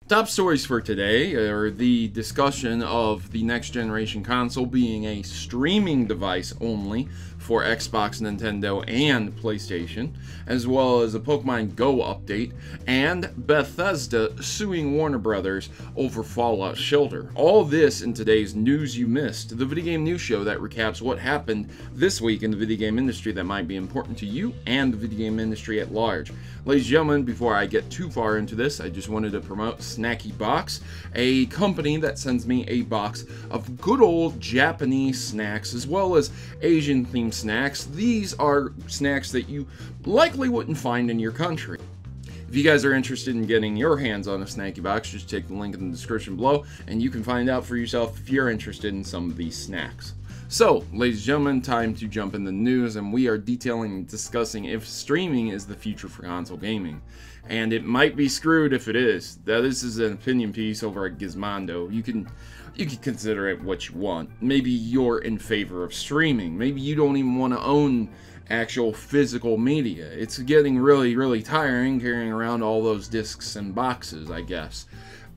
Top stories for today are the discussion of the next generation console being a streaming device only for Xbox, Nintendo, and PlayStation, as well as a Pokemon Go update, and Bethesda suing Warner Brothers over Fallout Shelter. All this in today's News You Missed, the video game news show that recaps what happened this week in the video game industry that might be important to you and the video game industry at large. Ladies and gentlemen, before I get too far into this, I just wanted to promote Snacky Box, a company that sends me a box of good old Japanese snacks as well as Asian themed snacks. These are snacks that you likely wouldn't find in your country. If you guys are interested in getting your hands on a Snacky Box, just take the link in the description below and you can find out for yourself if you're interested in some of these snacks. So, ladies and gentlemen, time to jump in the news, and we are detailing and discussing if streaming is the future for console gaming. And it might be screwed if it is. Now, this is an opinion piece over at Gizmondo. You can consider it what you want. Maybe you're in favor of streaming. Maybe you don't even want to own actual physical media. It's getting really tiring carrying around all those discs and boxes, I guess.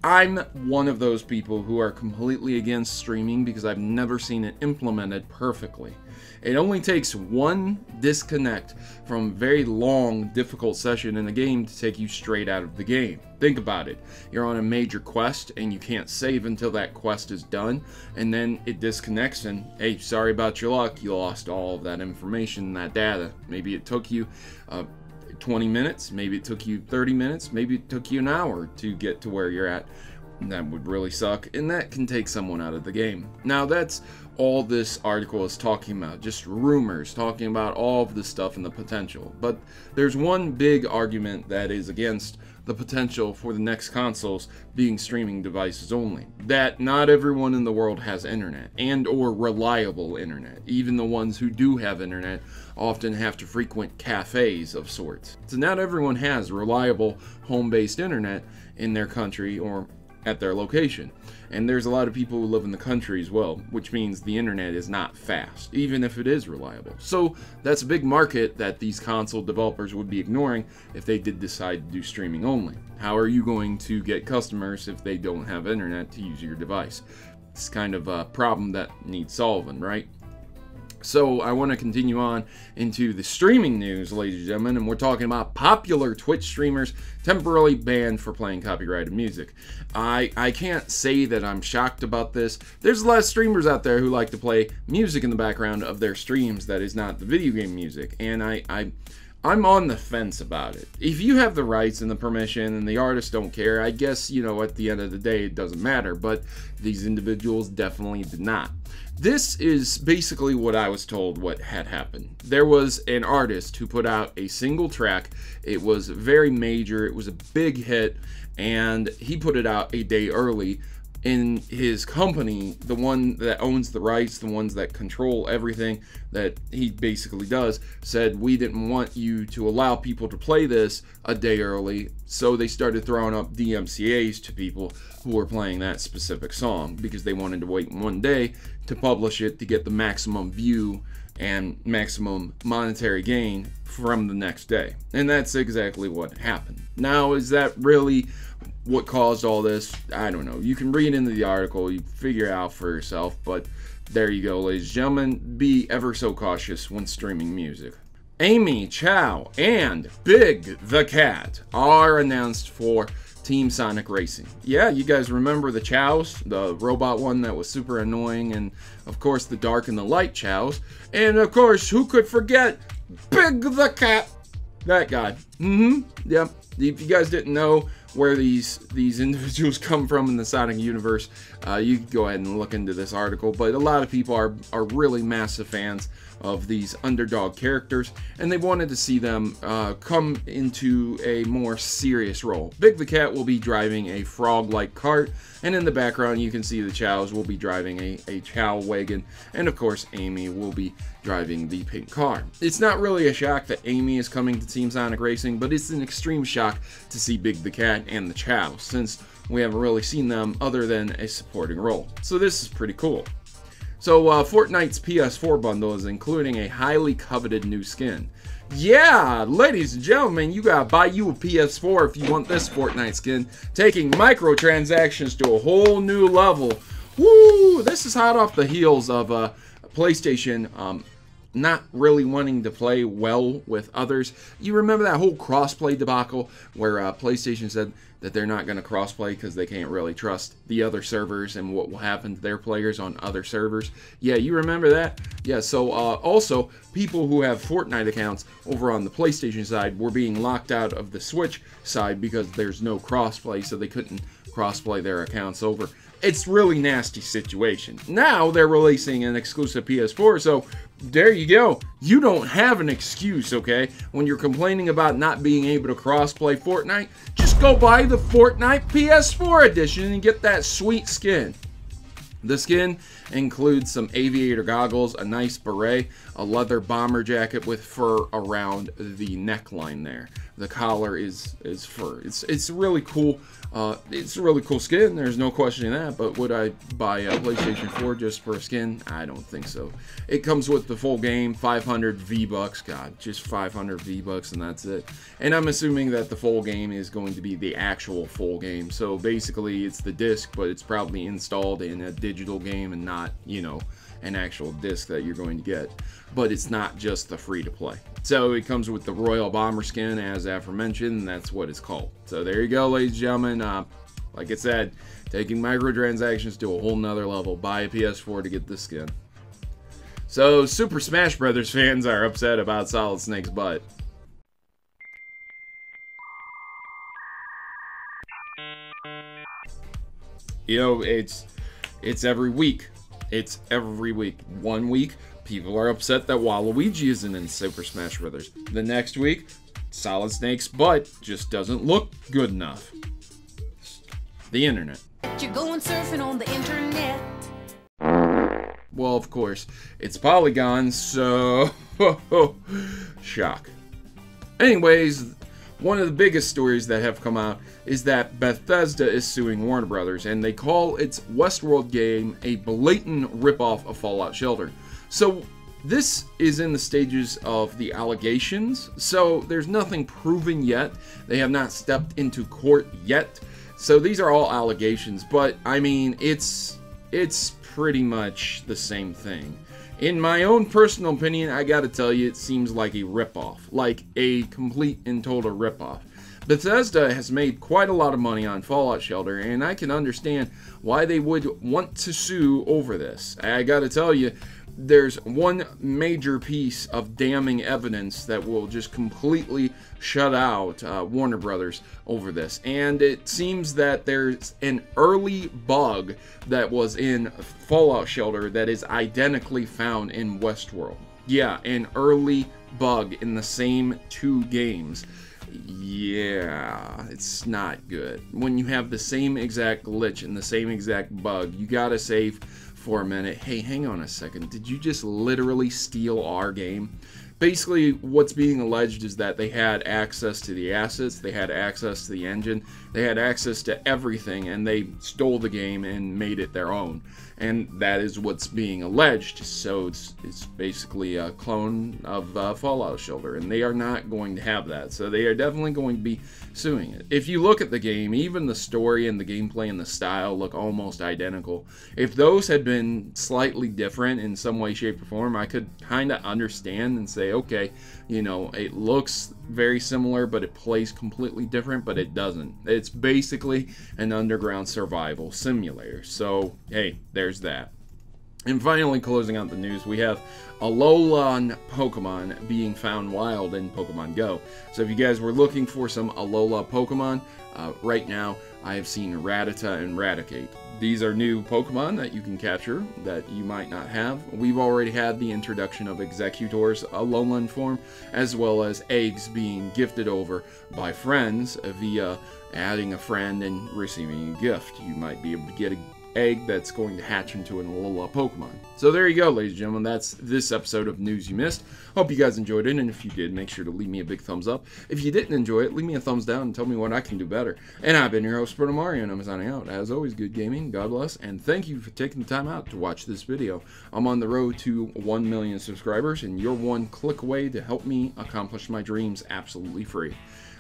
I'm one of those people who are completely against streaming because I've never seen it implemented perfectly. It only takes one disconnect from a very long, difficult session in a game to take you straight out of the game. Think about it. You're on a major quest and you can't save until that quest is done, and then it disconnects and, hey, sorry about your luck, you lost all of that information, that data. Maybe it took you 20 minutes, maybe it took you 30 minutes, maybe it took you an hour to get to where you're at. That would really suck, and that can take someone out of the game. Now, that's all this article is talking about, just rumors, talking about all of this stuff and the potential. But there's one big argument that is against the potential for the next consoles being streaming devices only. That not everyone in the world has internet, and or reliable internet. Even the ones who do have internet often have to frequent cafes of sorts. So not everyone has reliable home-based internet in their country or at their location. And there's a lot of people who live in the country as well, which means the internet is not fast, even if it is reliable. So that's a big market that these console developers would be ignoring if they did decide to do streaming only. How are you going to get customers if they don't have internet to use your device? It's kind of a problem that needs solving, right? So I want to continue on into the streaming news, ladies and gentlemen, and we're talking about popular Twitch streamers temporarily banned for playing copyrighted music. I can't say that I'm shocked about this. There's a lot of streamers out there who like to play music in the background of their streams that is not the video game music, and I'm on the fence about it. If you have the rights and the permission and the artists don't care, I guess, you know, at the end of the day, it doesn't matter, but these individuals definitely did not. This is basically what I was told what had happened. There was an artist who put out a single track. It was very major, it was a big hit, and he put it out a day early. In his company, the one that owns the rights, the ones that control everything that he basically does, said, we didn't want you to allow people to play this a day early, so they started throwing up DMCAs to people who were playing that specific song because they wanted to wait one day to publish it to get the maximum view and maximum monetary gain from the next day. And that's exactly what happened. Now, is that really what caused all this? I don't know. You can read into the article, you figure it out for yourself, but there you go, ladies and gentlemen. Be ever so cautious when streaming music. Amy, Chao, and Big the Cat are announced for Team Sonic Racing. Yeah, you guys remember the Chaos, the robot one that was super annoying, and of course the dark and the light Chaos, and of course, who could forget Big the Cat? That guy. Yep. If you guys didn't know where these individuals come from in the Sonic universe, you can go ahead and look into this article. But a lot of people are really massive fans of these underdog characters, and they wanted to see them come into a more serious role. Big the Cat will be driving a frog-like cart, and in the background you can see the Chaos will be driving a Chao wagon, and of course Amy will be driving the pink car. It's not really a shock that Amy is coming to Team Sonic Racing, but it's an extreme shock to see Big the Cat and the Chao, since we haven't really seen them other than a supporting role. So this is pretty cool. So Fortnite's PS4 Bundle is including a highly coveted new skin. Yeah, ladies and gentlemen, you gotta buy you a PS4 if you want this Fortnite skin, taking microtransactions to a whole new level. Woo! This is hot off the heels of PlayStation not really wanting to play well with others. You remember that whole crossplay debacle where PlayStation said that they're not going to crossplay because they can't really trust the other servers and what will happen to their players on other servers? Yeah, you remember that? Yeah, so also, people who have Fortnite accounts over on the PlayStation side were being locked out of the Switch side because there's no crossplay, so they couldn't crossplay their accounts over. It's really nasty situation. Now they're releasing an exclusive PS4, so there you go. You don't have an excuse, okay? When you're complaining about not being able to crossplay Fortnite, just go buy the Fortnite PS4 edition and get that sweet skin. The skin includes some aviator goggles, a nice beret, a leather bomber jacket with fur around the neckline there. The collar is fur. It's really cool. It's a really cool skin. There's no questioning that. But would I buy a PlayStation 4 just for a skin? I don't think so. It comes with the full game, 500 V-Bucks. God, just 500 V-Bucks and that's it. And I'm assuming that the full game is going to be the actual full game. So basically, it's the disc, but it's probably installed in a digital game and not, you know, an actual disc that you're going to get. But it's not just the free-to-play. So it comes with the Royal Bomber skin, as aforementioned, and that's what it's called. So there you go, ladies and gentlemen. Like I said, taking microtransactions to a whole nother level. Buy a PS4 to get this skin. So Super Smash Brothers fans are upset about Solid Snake's butt. You know, it's every week. It's every week. 1 week, people are upset that Waluigi isn't in Super Smash Brothers. The next week, Solid Snake's butt just doesn't look good enough. The internet. You're going surfing on the internet. Well, of course, it's Polygon, so shock. Anyways, one of the biggest stories that have come out is that Bethesda is suing Warner Brothers, and they call its WestWorld game a blatant ripoff of Fallout Shelter. So this is in the stages of the allegations, so there's nothing proven yet. They have not stepped into court yet. So these are all allegations, but I mean, it's pretty much the same thing. In my own personal opinion, I gotta tell you, it seems like a ripoff, like a complete and total ripoff. Bethesda has made quite a lot of money on Fallout Shelter, and I can understand why they would want to sue over this. I gotta tell you, there's one major piece of damning evidence that will just completely shut out Warner Brothers over this. And it seems that there's an early bug that was in Fallout Shelter that is identically found in WestWorld. Yeah, an early bug in the same two games. Yeah, it's not good. When you have the same exact glitch and the same exact bug, you gotta save for a minute. Hey, hang on a second. Did you just literally steal our game? Basically, what's being alleged is that they had access to the assets, they had access to the engine, they had access to everything, and they stole the game and made it their own. And that is what's being alleged. So it's basically a clone of Fallout Shelter, and they are not going to have that. So they are definitely going to be suing it. If you look at the game, even the story and the gameplay and the style look almost identical. If those had been slightly different in some way, shape, or form, I could kind of understand and say, okay, you know, it looks very similar, but it plays completely different, but it doesn't. It's basically an underground survival simulator. So, hey, there's that. And finally, closing out the news, we have Alolan Pokemon being found wild in Pokemon Go. So if you guys were looking for some Alola Pokemon, right now I have seen Rattata and Raticate. These are new Pokemon that you can capture that you might not have. We've already had the introduction of Executor's Alolan form, as well as eggs being gifted over by friends via adding a friend and receiving a gift. You might be able to get an egg that's going to hatch into an Alolan Pokemon. So there you go, ladies and gentlemen. That's this episode of News You Missed. Hope you guys enjoyed it, and if you did, make sure to leave me a big thumbs up. If you didn't enjoy it, leave me a thumbs down and tell me what I can do better. And I've been your host, Protomario, and I'm signing out. As always, good gaming, God bless, and thank you for taking the time out to watch this video. I'm on the road to 1 million subscribers, and you're one click away to help me accomplish my dreams absolutely free.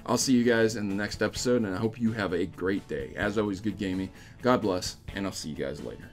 I'll see you guys in the next episode, and I hope you have a great day. As always, good gaming, God bless, and I'll see you guys later.